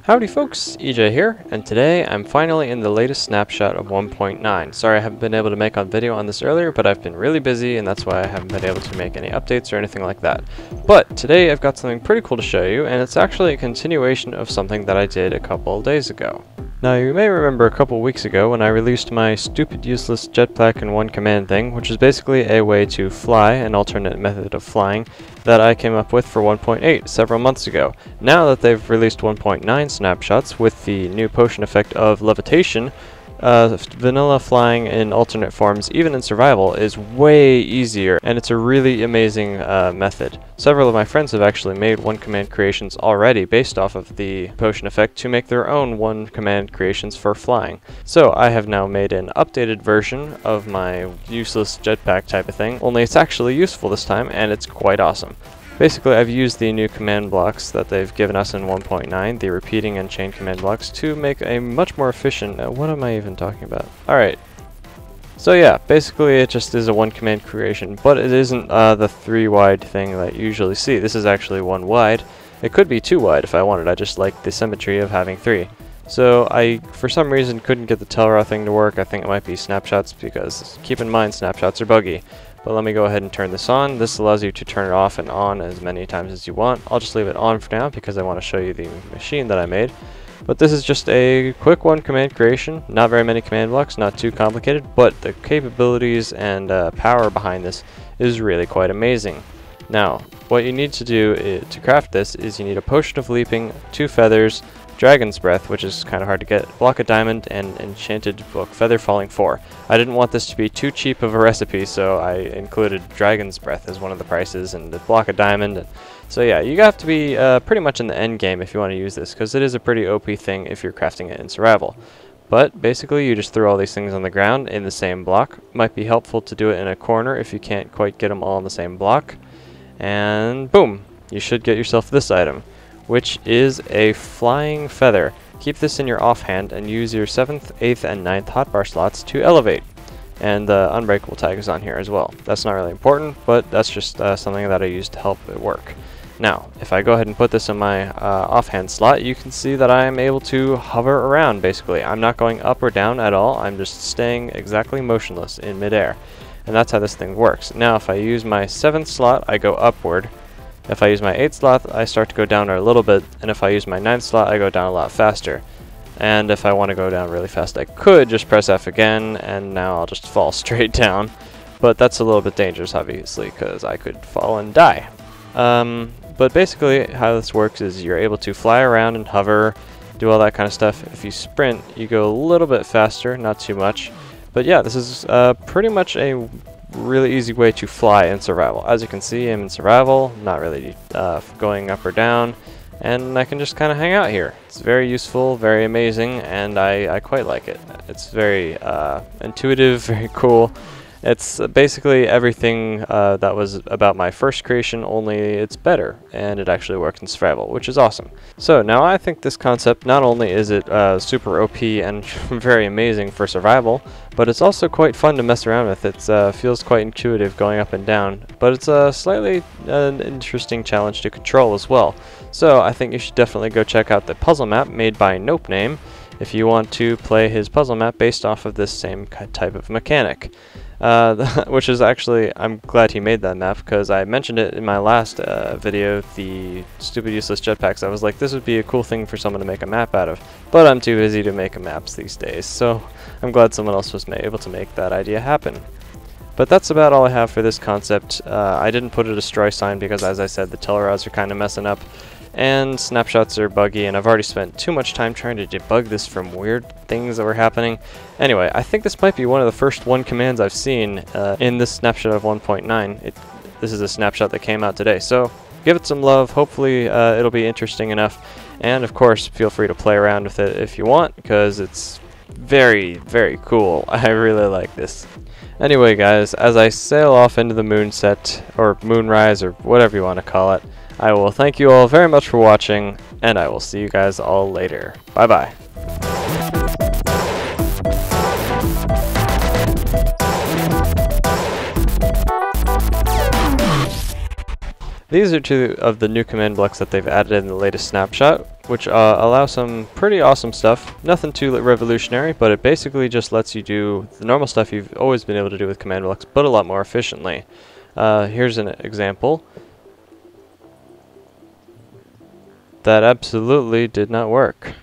Howdy folks, EJ here, and today I'm finally in the latest snapshot of 1.9. Sorry I haven't been able to make a video on this earlier, but I've been really busy and that's why I haven't been able to make any updates or anything like that. But today I've got something pretty cool to show you, and it's actually a continuation of something that I did a couple of days ago. Now you may remember a couple weeks ago when I released my stupid useless jetpack in one command thing, which is basically a way to fly, an alternate method of flying, that I came up with for 1.8 several months ago. Now that they've released 1.9 snapshots with the new potion effect of levitation, vanilla flying in alternate forms, even in survival, is way easier, and it's a really amazing method. Several of my friends have actually made one command creations already based off of the potion effect to make their own one command creations for flying. So I have now made an updated version of my useless jetpack type of thing, only it's actually useful this time and it's quite awesome. Basically, I've used the new command blocks that they've given us in 1.9, the repeating and chain command blocks, to make a much more efficient... what am I even talking about? Alright. So yeah, basically it just is a one command creation, but it isn't the 3 wide thing that you usually see. This is actually 1 wide. It could be 2 wide if I wanted, I just like the symmetry of having 3. So I, for some reason, couldn't get the Telra thing to work. I think it might be snapshots, because keep in mind snapshots are buggy. But let me go ahead and turn this on. This allows you to turn it off and on as many times as you want. I'll just leave it on for now because I want to show you the machine that I made. But this is just a quick one command creation, not very many command blocks, not too complicated, but the capabilities and power behind this is really quite amazing. Now, what you need to do to craft this is you need a potion of leaping, 2 feathers, Dragon's Breath, which is kind of hard to get, block of diamond, and enchanted book, feather falling 4. I didn't want this to be too cheap of a recipe, so I included Dragon's Breath as one of the prices and the block of diamond. And so yeah, you have to be pretty much in the end game if you want to use this, because it is a pretty OP thing if you're crafting it in survival. But basically you just throw all these things on the ground in the same block. Might be helpful to do it in a corner if you can't quite get them all in the same block. And boom, you should get yourself this item, which is a flying feather. Keep this in your offhand and use your 7th, 8th, and 9th hotbar slots to elevate. And the unbreakable tag is on here as well. That's not really important, but that's just something that I use to help it work. Now, if I go ahead and put this in my offhand slot, you can see that I am able to hover around, basically. I'm not going up or down at all, I'm just staying exactly motionless in midair. And that's how this thing works. Now, if I use my 7th slot, I go upward. If I use my 8th slot, I start to go down a little bit, and if I use my 9th slot, I go down a lot faster. And if I want to go down really fast, I could just press F again, and now I'll just fall straight down. But that's a little bit dangerous, obviously, because I could fall and die. But basically, how this works is you're able to fly around and hover, do all that kind of stuff. If you sprint, you go a little bit faster, not too much. But yeah, this is pretty much a really easy way to fly in survival. As you can see, I'm in survival, not really going up or down, and I can just kind of hang out here. It's very useful, very amazing, and I quite like it. It's very intuitive, very cool. It's basically everything that was about my first creation, only it's better, and it actually works in survival, which is awesome. So now I think this concept, not only is it super OP and very amazing for survival, but it's also quite fun to mess around with. It feels quite intuitive going up and down, but it's a slightly interesting challenge to control as well. So I think you should definitely go check out the puzzle map made by Nope Name if you want to play his puzzle map based off of this same type of mechanic. Which is actually, I'm glad he made that map, because I mentioned it in my last video, the stupid useless jetpacks. I was like, this would be a cool thing for someone to make a map out of, but I'm too busy to make maps these days, so I'm glad someone else was able to make that idea happen. But that's about all I have for this concept. I didn't put a destroy sign because, as I said, the Telras are kind of messing up, and snapshots are buggy, and I've already spent too much time trying to debug this from weird things that were happening. Anyway, I think this might be one of the first one commands I've seen in this snapshot of 1.9. This is a snapshot that came out today, so give it some love. Hopefully it'll be interesting enough, and of course feel free to play around with it if you want, because it's very, very cool. I really like this. Anyway guys, as I sail off into the moonset, or moonrise, or whatever you want to call it, I will thank you all very much for watching, and I will see you guys all later. Bye bye. These are 2 of the new command blocks that they've added in the latest snapshot. which allows some pretty awesome stuff. Nothing too revolutionary, but it basically just lets you do the normal stuff you've always been able to do with command blocks, but a lot more efficiently. Here's an example. That absolutely did not work.